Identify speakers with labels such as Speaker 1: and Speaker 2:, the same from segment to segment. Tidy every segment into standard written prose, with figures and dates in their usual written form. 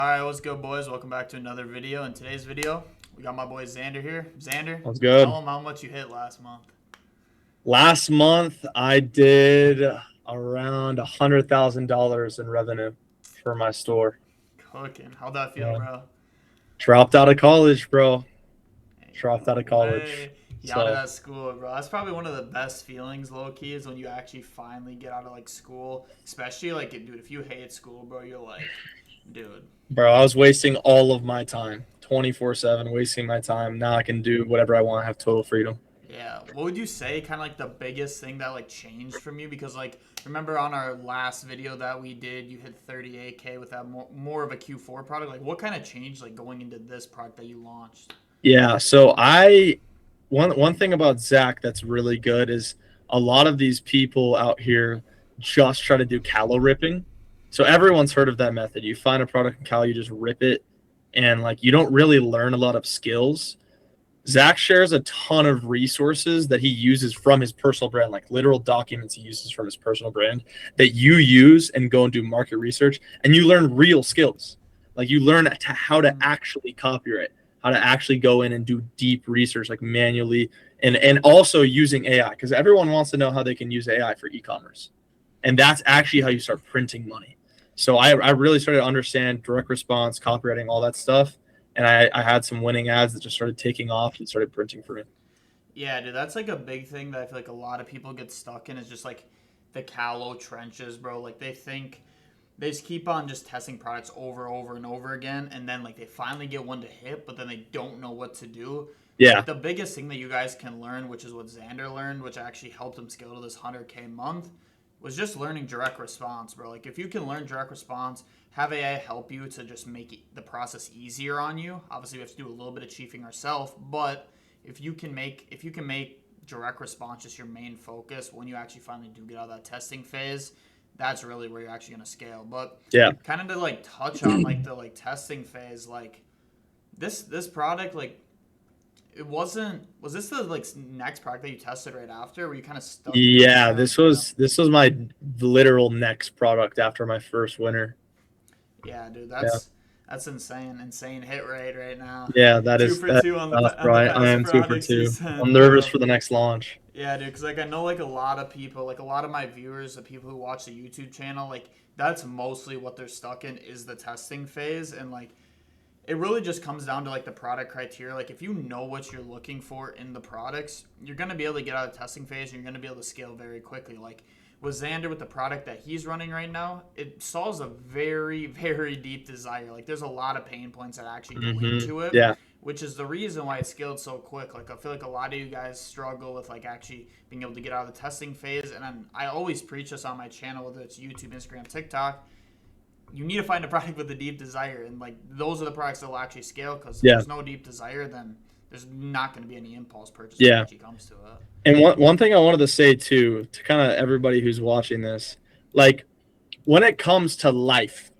Speaker 1: Alright, what's good, boys? Welcome back to another video. In today's video, we got my boy Xander here. Xander,
Speaker 2: That's
Speaker 1: tell
Speaker 2: good.
Speaker 1: him how much you hit last month.
Speaker 2: Last month, I did around $100,000 in revenue for my store.
Speaker 1: Cooking. How'd that feel,
Speaker 2: Yeah.
Speaker 1: bro?
Speaker 2: Dropped out of college, bro.
Speaker 1: Hey,
Speaker 2: Dropped out
Speaker 1: no
Speaker 2: of college.
Speaker 1: way. You out of
Speaker 2: So,
Speaker 1: that school, bro. That's probably one of the best feelings, low key, is when you actually finally get out of like school. Especially like, dude, if you hate school, bro, you're like, dude.
Speaker 2: bro, I was wasting all of my time, 24/7, wasting my time. Now I can do whatever I want, have total freedom.
Speaker 1: Yeah. What would you say kind of like the biggest thing that like changed from you? Because like remember on our last video that we did, you hit 38K with that more of a Q4 product. Like what kind of changed like going into this product that you launched?
Speaker 2: Yeah, so one thing about Zach that's really good is a lot of these people out here just try to do calo ripping. So everyone's heard of that method. You find a product in calo, you just rip it, and like you don't really learn a lot of skills. Zach shares a ton of resources that he uses from his personal brand, like literal documents he uses from his personal brand that you use and go and do market research, and you learn real skills. Like you learn how to actually copyright, how to actually go in and do deep research, like manually, and also using AI, because everyone wants to know how they can use AI for e-commerce, and that's actually how you start printing money. So I really started to understand direct response, copywriting, all that stuff, and I had some winning ads that just started taking off and started printing for me.
Speaker 1: Yeah, dude, that's like a big thing that I feel like a lot of people get stuck in is just like the callow trenches, bro. Like they think they just keep on just testing products over and over again, and then like they finally get one to hit, but then they don't know what to do.
Speaker 2: Yeah.
Speaker 1: Like the biggest thing that you guys can learn, which is what Xander learned, which actually helped him scale to this 100K month, was just learning direct response, bro. Like if you can learn direct response, have AI help you to just make the process easier on you. Obviously, we have to do a little bit of chiefing ourselves, but if you can make direct response just your main focus when you actually finally do get out of that testing phase, that's really where you're actually going to scale. But
Speaker 2: Yeah.
Speaker 1: kind of to like touch on like the like testing phase, like this product, like it wasn't, was this the like next product that you tested right after, or were you kind of stuck in this
Speaker 2: Yeah,
Speaker 1: product
Speaker 2: this
Speaker 1: for a while?
Speaker 2: was this was my literal next product after my first winner.
Speaker 1: Yeah, dude,
Speaker 2: Yeah.
Speaker 1: that's insane hit rate right now.
Speaker 2: Yeah, that
Speaker 1: Two
Speaker 2: is
Speaker 1: for
Speaker 2: that
Speaker 1: two on
Speaker 2: tough,
Speaker 1: the
Speaker 2: bro. I
Speaker 1: past
Speaker 2: am two for
Speaker 1: products you
Speaker 2: two. I'm
Speaker 1: sent,
Speaker 2: nervous
Speaker 1: bro.
Speaker 2: for the next launch.
Speaker 1: Yeah, dude, because like I know like a lot of people, like a lot of my viewers, the people who watch the YouTube channel, like that's mostly what they're stuck in is the testing phase, and like it really just comes down to like the product criteria. Like if you know what you're looking for in the products, you're gonna be able to get out of the testing phase, and you're gonna be able to scale very quickly. Like with Xander, with the product that he's running right now, it solves a very deep desire. Like there's a lot of pain points that actually go into it,
Speaker 2: Yeah.
Speaker 1: which is the reason why it scaled so quick. Like I feel like a lot of you guys struggle with like actually being able to get out of the testing phase, and I always preach this on my channel, whether it's YouTube, Instagram, TikTok. You need to find a product with a deep desire, and like those are the products that will actually scale. Because if
Speaker 2: Yeah.
Speaker 1: there's no deep desire, then there's not going to be any impulse purchase when it
Speaker 2: Yeah.
Speaker 1: actually comes to it.
Speaker 2: And one thing I wanted to say too, to kind of everybody who's watching this, like when it comes to life,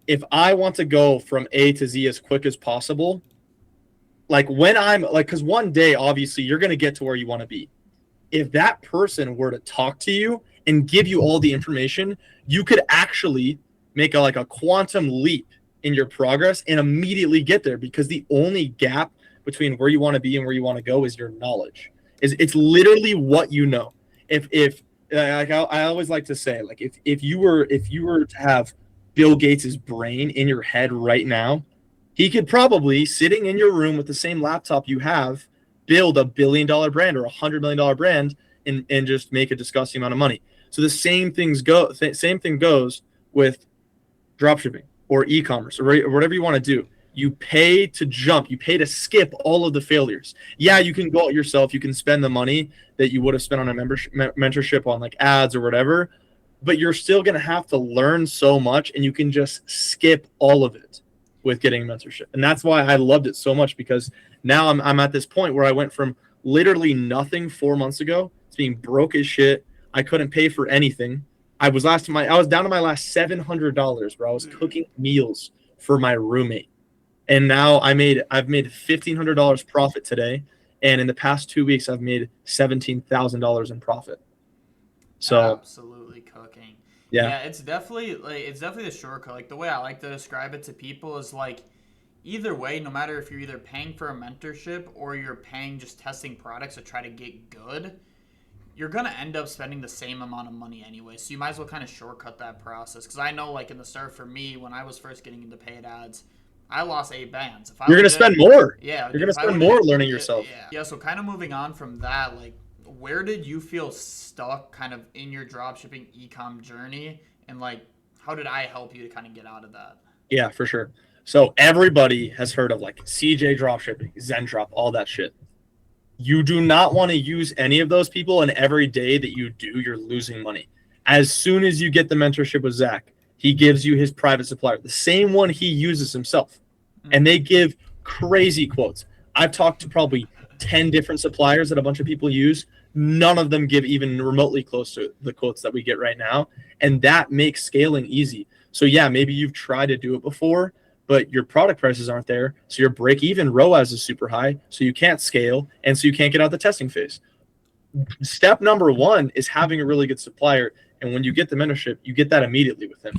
Speaker 2: if I want to go from A to Z as quick as possible, like when I'm like, because one day obviously you're gonna get to where you want to be. If that person were to talk to you and give you all the information, you could actually make like a quantum leap in your progress and immediately get there, because the only gap between where you want to be and where you want to go is your knowledge. It's literally what you know. If like I always like to say, like if you were to have Bill Gates's brain in your head right now, he could probably, sitting in your room with the same laptop you have, build $1 billion brand or $100 million brand and just make a disgusting amount of money. So the same thing goes with dropshipping or e-commerce or whatever you want to do. You pay to jump, you pay to skip all of the failures. Yeah, you can go out yourself, you can spend the money that you would have spent on a mentorship on like ads or whatever, but you're still going to have to learn so much, and you can just skip all of it with getting mentorship. And that's why I loved it so much, because now I'm at this point where I went from literally nothing 4 months ago to being broke as shit. I couldn't pay for anything. I was down to my last $700, bro. I was cooking meals for my roommate. And now I've made $1,500 profit today. And in the past 2 weeks, I've made $17,000 in profit. So
Speaker 1: Absolutely cooking.
Speaker 2: Yeah.
Speaker 1: Yeah, it's definitely the shortcut. Like the way I like to describe it to people is like either way, no matter if you're either paying for a mentorship or you're paying just testing products to try to get good, you're gonna end up spending the same amount of money anyway. So you might as well kind of shortcut that process. Because I know, like in the start for me, when I was first getting into paid ads, I lost 8 bands. If I
Speaker 2: You're
Speaker 1: would
Speaker 2: gonna
Speaker 1: have did
Speaker 2: spend
Speaker 1: it,
Speaker 2: more.
Speaker 1: yeah,
Speaker 2: You're
Speaker 1: dude.
Speaker 2: gonna
Speaker 1: If I
Speaker 2: spend
Speaker 1: would have,
Speaker 2: more learning
Speaker 1: yeah,
Speaker 2: yourself.
Speaker 1: yeah. So kind of moving on from that, like, where did you feel stuck, kind of in your dropshipping ecom journey, and like, how did I help you to kind of get out of that?
Speaker 2: Yeah, for sure. So everybody has heard of like CJ dropshipping, Zen Drop, all that shit. You do not want to use any of those people, and every day that you do, you're losing money. As soon as you get the mentorship with Zach, he gives you his private supplier, the same one he uses himself, and they
Speaker 1: Mm-hmm.
Speaker 2: give crazy quotes. I've talked to probably 10 different suppliers that a bunch of people use. None of them give even remotely close to the quotes that we get right now, and that makes scaling easy. So yeah, maybe you've tried to do it before, but your product prices aren't there. So your break even ROAS is super high. So you can't scale. And so you can't get out the testing phase. Step number one is having a really good supplier. And when you get the mentorship, you get that immediately with him.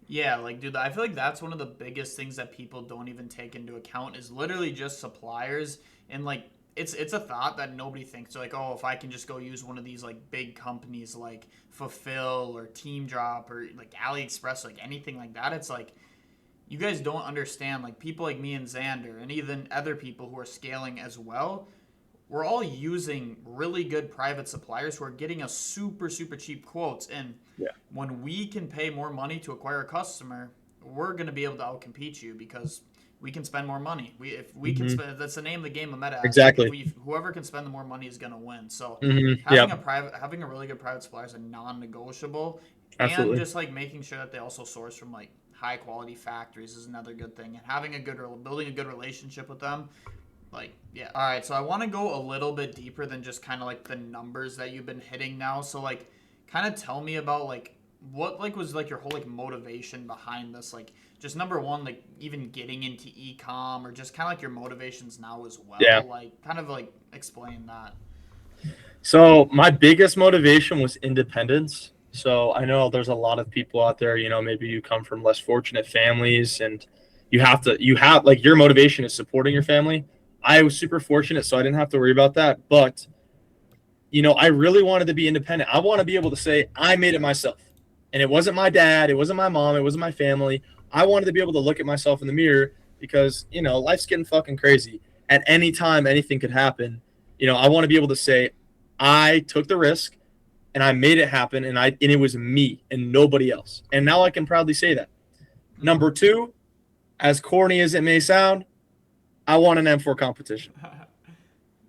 Speaker 1: Yeah, like, dude, I feel like that's one of the biggest things that people don't even take into account is literally just suppliers. And like, it's a thought that nobody thinks. They're like, oh, if I can just go use one of these like big companies like Fulfill or Team Drop or like AliExpress, like anything like that, it's like you guys don't understand. Like people like me and Xander, and even other people who are scaling as well, we're all using really good private suppliers who are getting us super super cheap quotes, and
Speaker 2: Yeah.
Speaker 1: when we can pay more money to acquire a customer, we're going to be able to outcompete you because we can spend more money. If we can
Speaker 2: Mm-hmm.
Speaker 1: spend, that's the name of the game of meta ads. Like if
Speaker 2: Exactly.
Speaker 1: we whoever can spend the more money is going to win. So
Speaker 2: Mm-hmm. Yeah,
Speaker 1: having a really good private supplier is a non-negotiable, and
Speaker 2: absolutely.
Speaker 1: just like making sure that they also source from like high quality factories is another good thing. And having a good building a good relationship with them, like, yeah. All right, so I want to go a little bit deeper than just kind of like the numbers that you've been hitting now. So like kind of tell me about like what like was like your whole like motivation behind this, like just number one, like even getting into ecom, or just kind of like your motivations now as
Speaker 2: Yeah.
Speaker 1: well, like kind of like explain that.
Speaker 2: So my biggest motivation was independence. So I know there's a lot of people out there, maybe you come from less fortunate families and you have like your motivation is supporting your family. I was super fortunate, so I didn't have to worry about that. But I really wanted to be independent. I want to be able to say I made it myself. And it wasn't my dad, it wasn't my mom, it wasn't my family. I wanted to be able to look at myself in the mirror because, life's getting fucking crazy. At any time, anything could happen. I want to be able to say I took the risk and I made it happen and it was me and nobody else. And now I can proudly say that. Number
Speaker 1: Mm-hmm.
Speaker 2: 2, as corny as it may sound, I want an M4 competition.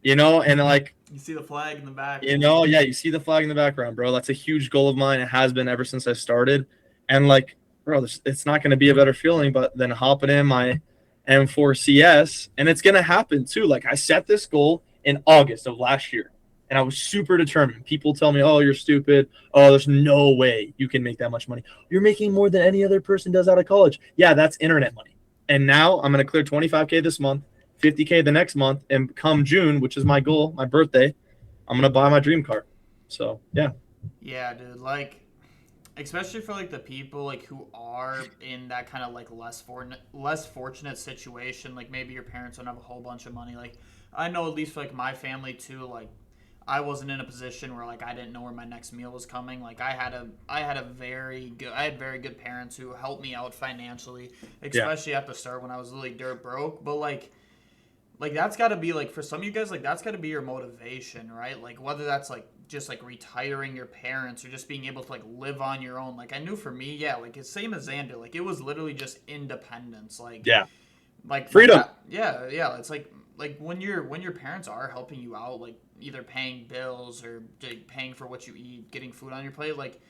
Speaker 2: And like
Speaker 1: You see the flag in the background.
Speaker 2: Yeah, you see the flag in the background, bro. That's a huge goal of mine. It has been ever since I started. And like, bro, it's not going to be a better feeling but than hopping in my M4 CS. And it's going to happen too. Like, I set this goal in August of last year, and I was super determined. People tell me, oh, you're stupid. Oh, there's no way you can make that much money. You're making more than any other person does out of college. Yeah, that's internet money. And now I'm going to clear 25K this month, 50K the next month, and come June, which is my goal, my birthday, I'm gonna buy my dream car. So yeah,
Speaker 1: Yeah, dude, like especially for like the people like who are in that kind of like less fortunate situation, like maybe your parents don't have a whole bunch of money. Like I know at least for like my family too, like I wasn't in a position where like I didn't know where my next meal was coming. Like I had very good parents who helped me out financially,
Speaker 2: yeah,
Speaker 1: especially at the start when I was really dirt broke. But like that's got to be like for some of you guys, like that's got to be your motivation, right? Like whether that's like just like retiring your parents or just being able to like live on your own. Like I knew for me, yeah, like it's same as Xander, like it was literally just independence.
Speaker 2: yeah,
Speaker 1: Like my
Speaker 2: freedom.
Speaker 1: dad, yeah, it's like when your parents are helping you out, like either paying bills or like, paying for what you eat, getting food on your plate, like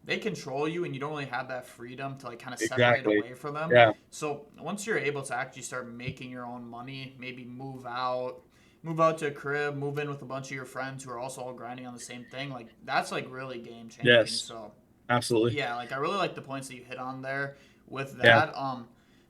Speaker 1: they control you and you don't really have that freedom to like kind of separate
Speaker 2: Exactly.
Speaker 1: away from them.
Speaker 2: Yeah.
Speaker 1: So once you're able to actually start making your own money, maybe move out to a crib, move in with a bunch of your friends who are also all grinding on the same thing, like that's like really game changing.
Speaker 2: Yes.
Speaker 1: So
Speaker 2: Absolutely.
Speaker 1: yeah, like I really like the points that you hit on there with
Speaker 2: Yeah.
Speaker 1: that.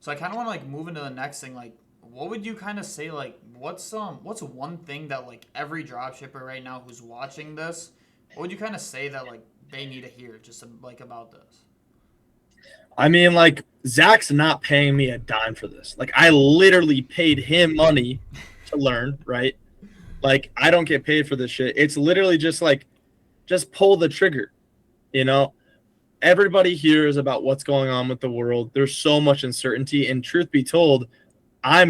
Speaker 1: So I kind of want to like move into the next thing. Like, what would you kind of say? Like, what's one thing that like every dropshipper right now who's watching this, what would you kind of say that like they need to hear just like about this?
Speaker 2: I mean, like, Zach's not paying me a dime for this. Like, I literally paid him money to learn, right? Like, I don't get paid for this shit. It's literally just like, just pull the trigger, you know? Everybody hears about what's going on with the world. There's so much uncertainty. And truth be told, I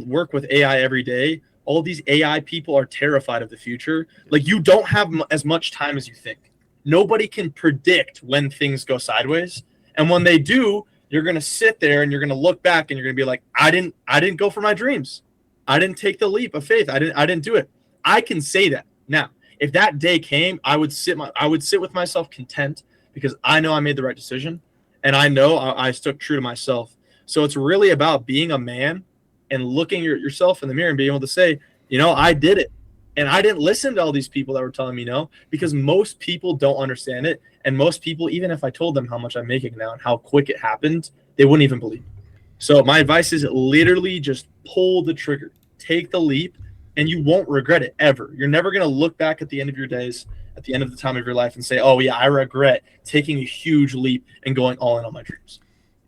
Speaker 2: work with AI every day. All these AI people are terrified of the future. Like, you don't have as much time as you think. Nobody can predict when things go sideways. And when they do, you're going to sit there and you're going to look back and you're going to be like, I didn't go for my dreams. I didn't take the leap of faith. I didn't do it. I can say that. Now, if that day came, I would sit with myself content because I know I made the right decision and I know I stuck true to myself. So it's really about being a man and looking yourself in the mirror and being able to say, I did it. And I didn't listen to all these people that were telling me no, because most people don't understand it. And most people, even if I told them how much I'm making now and how quick it happened, they wouldn't even believe. So my advice is literally just pull the trigger, take the leap, and you won't regret it ever. You're never going to look back at the end of your days, at the end of the time of your life and say, oh yeah, I regret taking a huge leap and going all in on my dreams.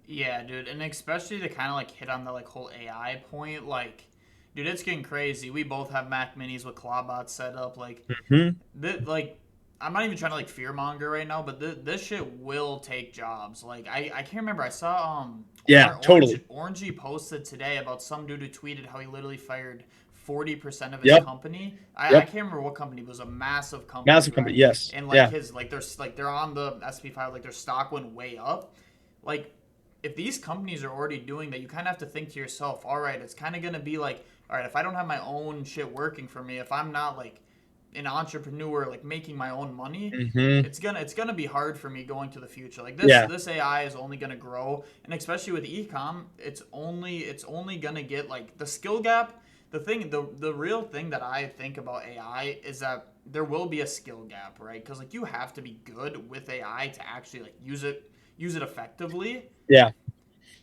Speaker 1: Yeah, dude, and especially to kind of like hit on the like whole AI point, like, dude, it's getting crazy. We both have Mac Minis with Clawbots set up. Like,
Speaker 2: Mm-hmm.
Speaker 1: like, I'm not even trying to like fearmonger right now, but this shit will take jobs. Like, I can't remember. I saw
Speaker 2: Yeah, totally.
Speaker 1: Orangey posted today about some dude who tweeted how he literally fired 40% of his
Speaker 2: Yep.
Speaker 1: company. I
Speaker 2: Yep.
Speaker 1: can't remember what company, but it was a massive company,
Speaker 2: Massive company.
Speaker 1: right?
Speaker 2: Yes.
Speaker 1: And like
Speaker 2: Yeah.
Speaker 1: his they're on the SP5, like their stock went way up. Like, if these companies are already doing that, you kind of have to think to yourself, all right, it's kind of going to be like, all right, if I don't have my own shit working for me, if I'm not like an entrepreneur, like making my own money,
Speaker 2: Mm-hmm.
Speaker 1: it's gonna be hard for me going to the future. Like
Speaker 2: Yeah.
Speaker 1: this AI is only gonna grow, and especially with ecom, it's only gonna get like the skill gap. The real thing that I think about AI is that there will be a skill gap, right? Because like you have to be good with AI to actually like use it effectively.
Speaker 2: Yeah.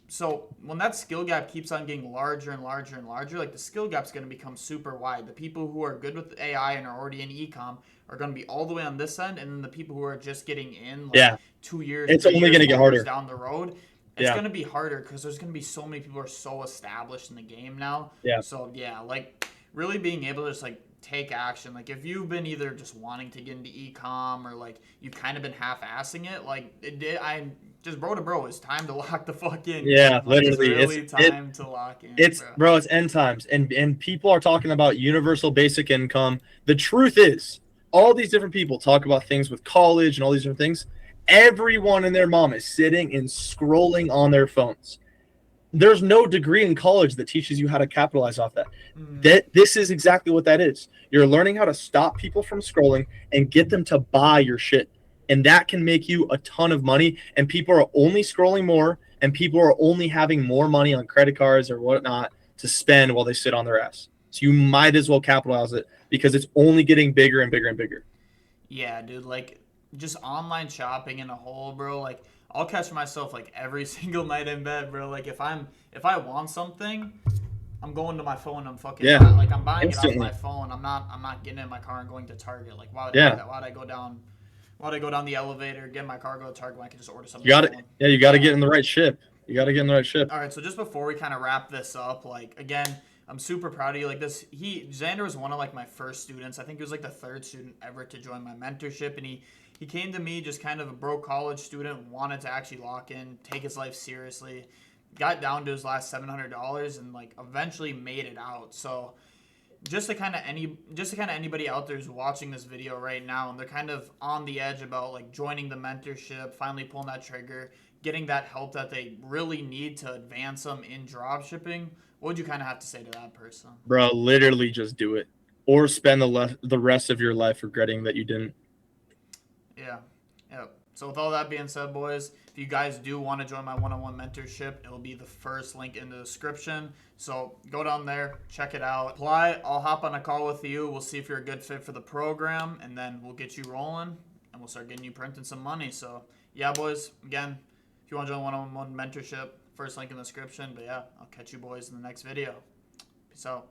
Speaker 1: So when that skill gap keeps on getting larger and larger and larger, like the skill gap's going to become super wide. The people who are good with AI and are already in ecom are going to be all the way on this end, and then the people who are just getting in like
Speaker 2: Yeah.
Speaker 1: 2 years,
Speaker 2: It's
Speaker 1: three
Speaker 2: only
Speaker 1: years,
Speaker 2: going to get
Speaker 1: 4 years
Speaker 2: harder.
Speaker 1: down the road, it's
Speaker 2: Yeah.
Speaker 1: going to be harder because there's going to be so many people who are so established in the game now.
Speaker 2: Yeah.
Speaker 1: So yeah, like really being able to just like take action. Like if you've been either just wanting to get into ecom or like you've kind of been half-assing it, like I just bro to bro, it's time to lock the fuck in,
Speaker 2: Yeah.
Speaker 1: gang. Like it's
Speaker 2: Literally.
Speaker 1: really time to lock in,
Speaker 2: It's
Speaker 1: bro.
Speaker 2: bro, it's end times. And people are talking about universal basic income. The truth is, all these different people talk about things with college and all these different things. Everyone and their mom is sitting and scrolling on their phones. There's no degree in college that teaches you how to capitalize off that.
Speaker 1: Mm,
Speaker 2: This is exactly what that is. You're learning how to stop people from scrolling and get them to buy your shit. And that can make you a ton of money. And people are only scrolling more, and people are only having more money on credit cards or whatnot to spend while they sit on their ass. So you might as well capitalize it because it's only getting bigger and bigger and bigger.
Speaker 1: yeah, dude. Like just online shopping in a whole, bro. Like I'll catch myself like every single night in bed, bro. Like if I want something, I'm going to my phone. I'm fucking
Speaker 2: Yeah,
Speaker 1: like I'm buying it off my
Speaker 2: instantly.
Speaker 1: phone. I'm not getting in my car and going to Target. Like why would I do
Speaker 2: Yeah,
Speaker 1: that? Why would I go down? Why would I go down the elevator, get in my car, go to Target when I can just order
Speaker 2: you
Speaker 1: something on
Speaker 2: got
Speaker 1: my
Speaker 2: to.
Speaker 1: phone?
Speaker 2: Yeah, you got to
Speaker 1: Yeah.
Speaker 2: get in the right ship. You got to get in the right ship.
Speaker 1: All right, so just before we kind of wrap this up, like again, I'm super proud of you. Like this, Xander was one of like my first students. I think he was like the third student ever to join my mentorship, and he came to me just kind of a broke college student, wanted to actually lock in, take his life seriously, got down to his last $700, and like eventually made it out. So just to kind of anybody out there who's watching this video right now and they're kind of on the edge about like joining the mentorship, finally pulling that trigger, getting that help that they really need to advance them in drop shipping, what would you kind of have to say to that person?
Speaker 2: Bro, literally just do it. Or spend the rest of your life regretting that you didn't.
Speaker 1: Yeah. Yeah. So with all that being said, boys, if you guys do want to join my one-on-one mentorship, it'll be the first link in the description. So go down there, check it out. Apply. I'll hop on a call with you. We'll see if you're a good fit for the program, and then we'll get you rolling, and we'll start getting you printing some money. So yeah, boys. Again, if you want to join one-on-one mentorship, first link in the description. But yeah, I'll catch you boys in the next video. Peace out.